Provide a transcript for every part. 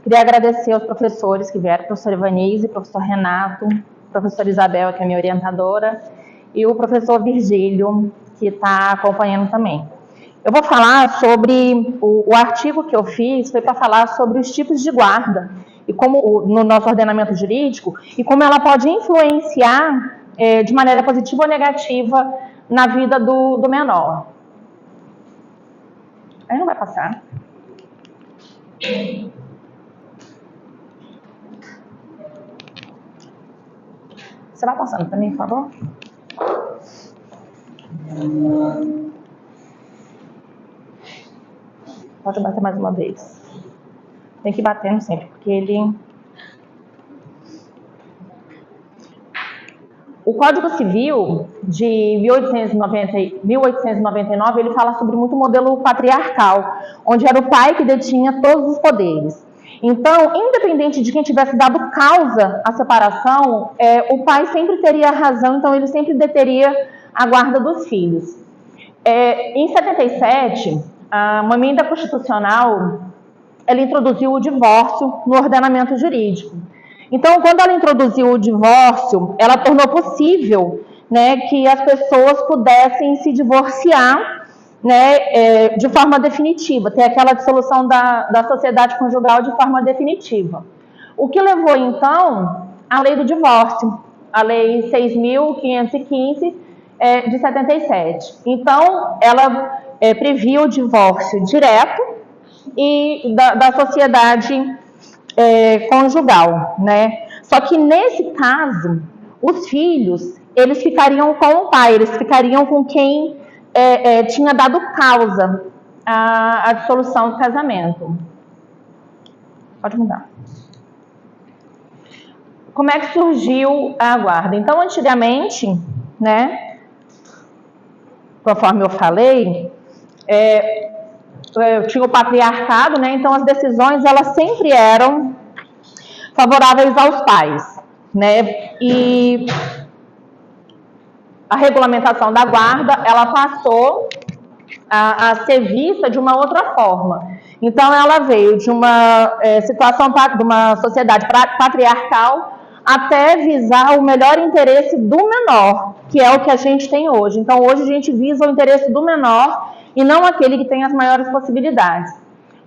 Queria agradecer aos professores que vieram, professor Ivanise, professor Renato, professora Isabel, que é minha orientadora, e o professor Virgílio, que está acompanhando também. Eu vou falar sobre o artigo que eu fiz, foi para falar sobre os tipos de guarda, e como no nosso ordenamento jurídico, e como ela pode influenciar de maneira positiva ou negativa na vida do menor. Aí não vai passar. Você vai passando para mim, por favor? Pode bater mais uma vez. Tem que ir batendo sempre, porque ele... O Código Civil de 1899, ele fala sobre muito modelo patriarcal, onde era o pai que detinha todos os poderes. Então, independente de quem tivesse dado causa à separação, o pai sempre teria razão, então ele sempre deteria a guarda dos filhos. Em 77, uma emenda constitucional, ela introduziu o divórcio no ordenamento jurídico. Então, quando ela introduziu o divórcio, ela tornou possível, né, que as pessoas pudessem se divorciar, né, de forma definitiva, ter aquela dissolução da sociedade conjugal de forma definitiva. O que levou, então, à lei do divórcio, a lei 6.515 de 77. Então, ela previa o divórcio direto e da sociedade conjugal, né? Só que nesse caso, os filhos, eles ficariam com o pai, eles ficariam com quem tinha dado causa à dissolução do casamento. Pode mudar. Como é que surgiu a guarda? Então, antigamente, né, conforme eu falei, tinha o patriarcado, né? Então as decisões elas sempre eram favoráveis aos pais, né? E a regulamentação da guarda ela passou a ser vista de uma outra forma. Então ela veio de uma situação de uma sociedade patriarcal até visar o melhor interesse do menor, que é o que a gente tem hoje. Então hoje a gente visa o interesse do menor e não aquele que tem as maiores possibilidades.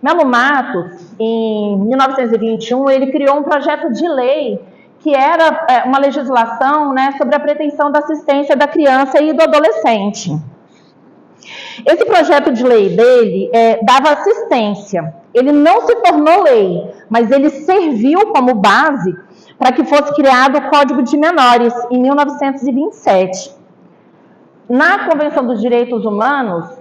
Melo Matos, em 1921, ele criou um projeto de lei que era uma legislação, né, sobre a pretensão da assistência da criança e do adolescente. Esse projeto de lei dele dava assistência. Ele não se tornou lei, mas ele serviu como base para que fosse criado o Código de Menores, em 1927. Na Convenção dos Direitos Humanos,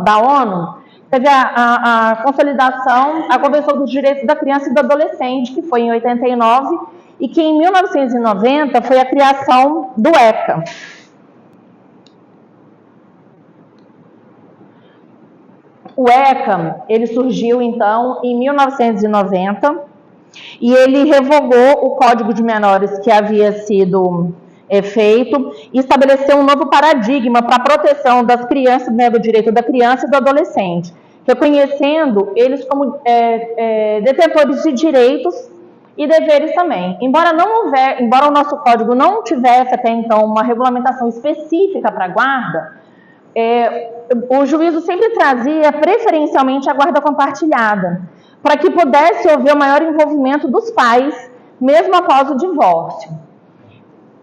da ONU, teve a consolidação, a Convenção dos Direitos da Criança e do Adolescente, que foi em 89, e que em 1990 foi a criação do ECA. O ECA, ele surgiu então em 1990 e ele revogou o Código de Menores que havia sido feito e estabeleceu um novo paradigma para a proteção das crianças, né, do direito da criança e do adolescente, reconhecendo eles como detentores de direitos e deveres também. Embora o nosso código não tivesse até então uma regulamentação específica para a guarda, o juízo sempre trazia preferencialmente a guarda compartilhada, para que pudesse haver o maior envolvimento dos pais, mesmo após o divórcio.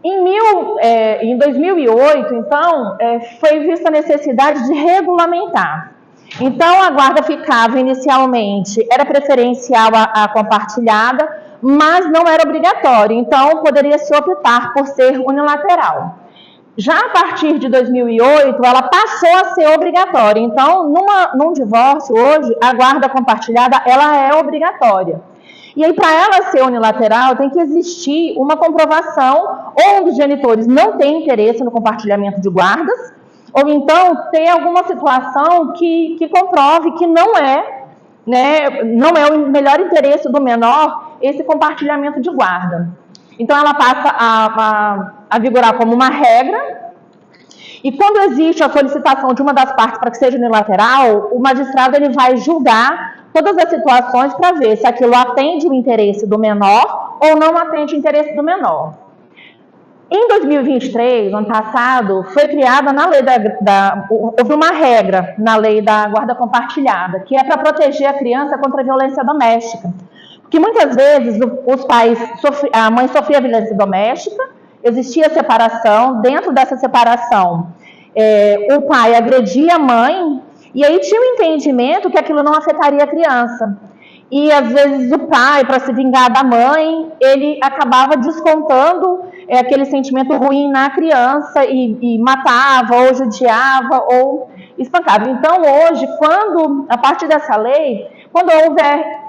Em 2008, então, foi vista a necessidade de regulamentar. Então, a guarda ficava inicialmente, era preferencial a compartilhada, mas não era obrigatória, então poderia se optar por ser unilateral. Já a partir de 2008, ela passou a ser obrigatória. Então, num divórcio hoje, a guarda compartilhada ela é obrigatória. E aí, para ela ser unilateral, tem que existir uma comprovação, ou um dos genitores não tem interesse no compartilhamento de guardas, ou então tem alguma situação que comprove que não é o melhor interesse do menor esse compartilhamento de guarda. Então, ela passa a vigorar como uma regra, e quando existe a solicitação de uma das partes para que seja unilateral, o magistrado ele vai julgar todas as situações para ver se aquilo atende o interesse do menor ou não atende o interesse do menor. Em 2023, ano passado, foi criada na lei houve uma regra na lei da guarda compartilhada, que é para proteger a criança contra a violência doméstica. Porque muitas vezes a mãe sofria violência doméstica, existia separação, dentro dessa separação o pai agredia a mãe, e aí tinha um entendimento que aquilo não afetaria a criança. E às vezes o pai, para se vingar da mãe, ele acabava descontando aquele sentimento ruim na criança e matava, ou judiava, ou espancava. Então hoje, a partir dessa lei, quando houver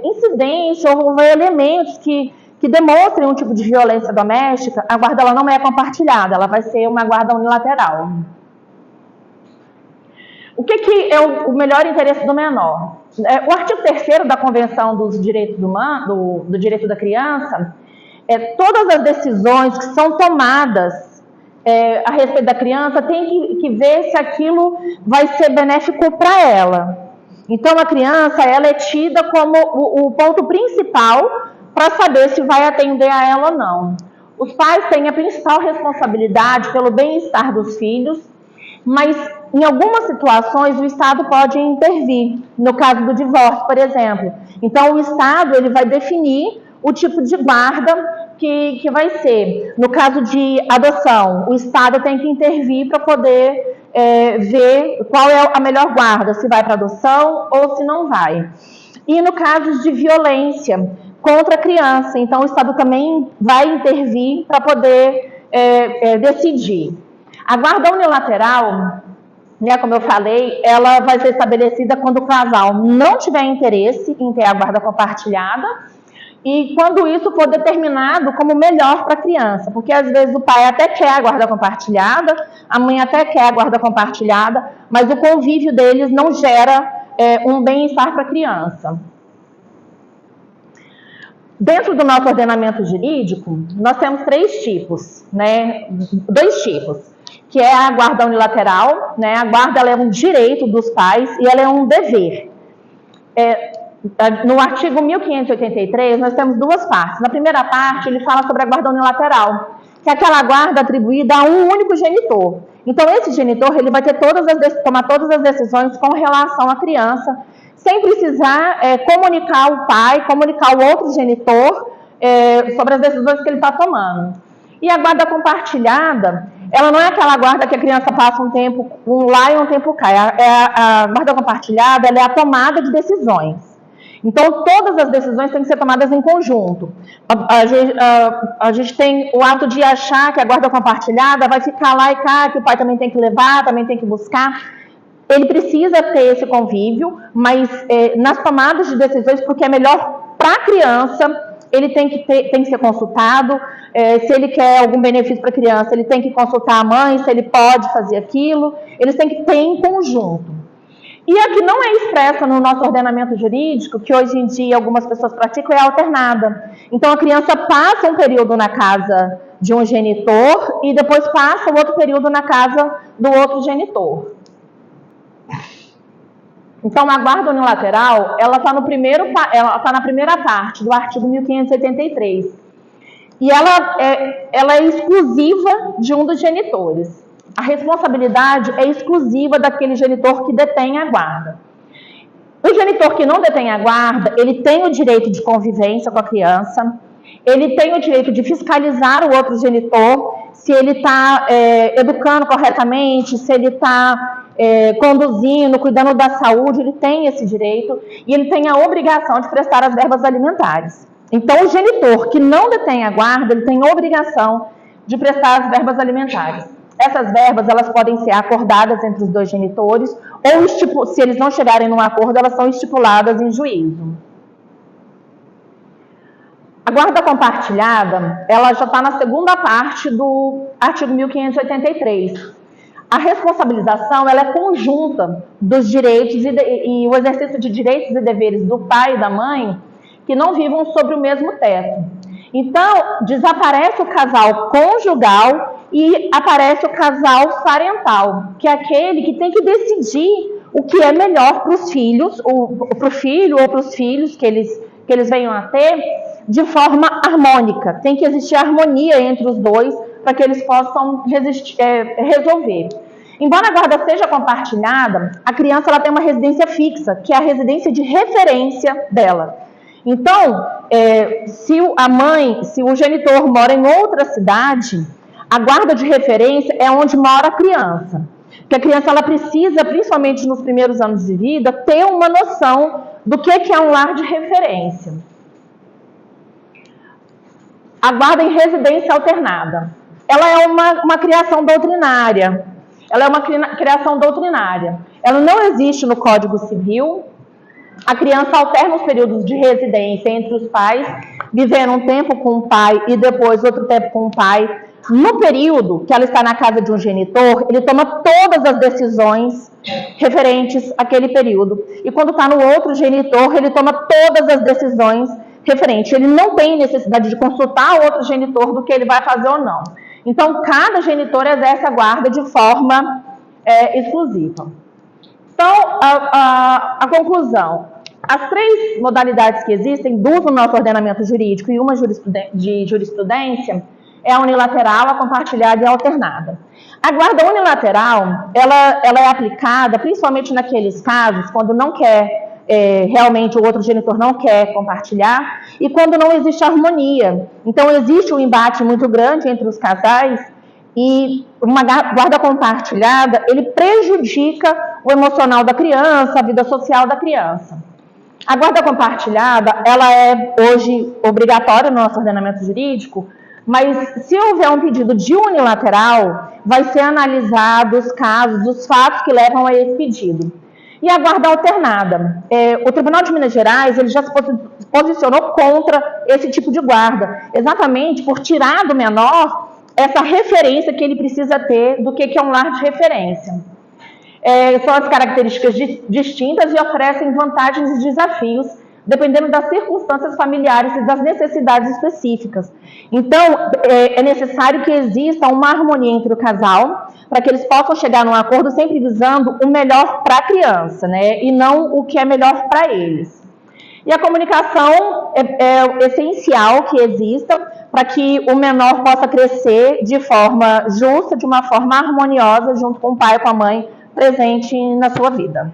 incidência, ou houver elementos que demonstrem um tipo de violência doméstica, a guarda ela não é compartilhada, ela vai ser uma guarda unilateral. O que é o melhor interesse do menor? O artigo 3º da Convenção dos Direitos do Direito da Criança, todas as decisões que são tomadas a respeito da criança tem que ver se aquilo vai ser benéfico para ela. Então, a criança ela é tida como o ponto principal para saber se vai atender a ela ou não. Os pais têm a principal responsabilidade pelo bem-estar dos filhos, mas em algumas situações o Estado pode intervir, no caso do divórcio, por exemplo. Então o Estado ele vai definir o tipo de guarda que vai ser. No caso de adoção, o Estado tem que intervir para poder ver qual é a melhor guarda, se vai para adoção ou se não vai. E no caso de violência contra a criança, então o Estado também vai intervir para poder decidir. A guarda unilateral, como eu falei, ela vai ser estabelecida quando o casal não tiver interesse em ter a guarda compartilhada e quando isso for determinado como melhor para a criança, porque às vezes o pai até quer a guarda compartilhada, a mãe até quer a guarda compartilhada, mas o convívio deles não gera um bem-estar para a criança. Dentro do nosso ordenamento jurídico, nós temos 3 tipos, 2 tipos. Que é a guarda unilateral, A guarda ela é um direito dos pais e ela é um dever. No artigo 1583, nós temos 2 partes. Na primeira parte, ele fala sobre a guarda unilateral, que é aquela guarda atribuída a um único genitor. Então, esse genitor ele vai ter tomar todas as decisões com relação à criança, sem precisar comunicar o pai, comunicar o outro genitor sobre as decisões que ele está tomando. E a guarda compartilhada, ela não é aquela guarda que a criança passa um tempo lá e um tempo cá. A guarda compartilhada ela é a tomada de decisões. Então, todas as decisões têm que ser tomadas em conjunto. A gente tem o ato de achar que a guarda compartilhada vai ficar lá e cá, que o pai também tem que levar, também tem que buscar. Ele precisa ter esse convívio, mas nas tomadas de decisões, porque é melhor para a criança, ele tem que ser consultado. Se ele quer algum benefício para a criança, ele tem que consultar a mãe, se ele pode fazer aquilo. Eles têm que ter em conjunto. E a que não é expressa no nosso ordenamento jurídico, que hoje em dia algumas pessoas praticam, é a alternada. Então, a criança passa um período na casa de um genitor e depois passa o outro período na casa do outro genitor. Então, a guarda unilateral, ela está na primeira parte do artigo 1583. E ela é exclusiva de um dos genitores. A responsabilidade é exclusiva daquele genitor que detém a guarda. O genitor que não detém a guarda, ele tem o direito de convivência com a criança, ele tem o direito de fiscalizar o outro genitor, se ele está educando corretamente, se ele está conduzindo, cuidando da saúde, ele tem esse direito e ele tem a obrigação de prestar as verbas alimentares. Então, o genitor que não detém a guarda, ele tem a obrigação de prestar as verbas alimentares. Essas verbas, elas podem ser acordadas entre os 2 genitores ou, se eles não chegarem num acordo, elas são estipuladas em juízo. A guarda compartilhada, ela já está na segunda parte do artigo 1583. A responsabilização, ela é conjunta dos direitos e o exercício de direitos e deveres do pai e da mãe que não vivam sobre o mesmo teto. Então, desaparece o casal conjugal e aparece o casal parental, que é aquele que tem que decidir o que é melhor para os filhos, para o filho ou para os filhos que eles venham a ter, de forma harmônica. Tem que existir harmonia entre os dois para que eles possam resolver. Embora a guarda seja compartilhada, a criança ela tem uma residência fixa, que é a residência de referência dela. Então, se o genitor mora em outra cidade, a guarda de referência é onde mora a criança. Porque a criança ela precisa, principalmente nos primeiros anos de vida, ter uma noção do que é um lar de referência. A guarda em residência alternada. Ela é uma criação doutrinária. Ela é uma criação doutrinária. Ela não existe no Código Civil. A criança alterna os períodos de residência entre os pais, vivendo um tempo com o pai e depois outro tempo com o pai. No período que ela está na casa de um genitor, ele toma todas as decisões referentes àquele período. E quando está no outro genitor, ele toma todas as decisões referentes. Ele não tem necessidade de consultar o outro genitor do que ele vai fazer ou não. Então, cada genitor exerce a guarda de forma exclusiva. Então, a conclusão. As três modalidades que existem, duas no nosso ordenamento jurídico e uma de jurisprudência, é a unilateral, a compartilhada e a alternada. A guarda unilateral, ela é aplicada principalmente naqueles casos quando não quer, realmente o outro genitor não quer compartilhar e quando não existe harmonia. Então, existe um embate muito grande entre os casais e uma guarda compartilhada, ele prejudica o emocional da criança, a vida social da criança. A guarda compartilhada, ela é hoje obrigatória no nosso ordenamento jurídico, mas se houver um pedido de unilateral, vai ser analisado os casos, os fatos que levam a esse pedido. E a guarda alternada. O Tribunal de Minas Gerais ele já se posicionou contra esse tipo de guarda, exatamente por tirar do menor essa referência que ele precisa ter do que é um lar de referência. São as características distintas e oferecem vantagens e desafios, dependendo das circunstâncias familiares e das necessidades específicas. Então, é necessário que exista uma harmonia entre o casal, para que eles possam chegar num acordo sempre visando o melhor para a criança, né? E não o que é melhor para eles. E a comunicação é essencial que exista para que o menor possa crescer de forma justa, de uma forma harmoniosa, junto com o pai e com a mãe presente na sua vida.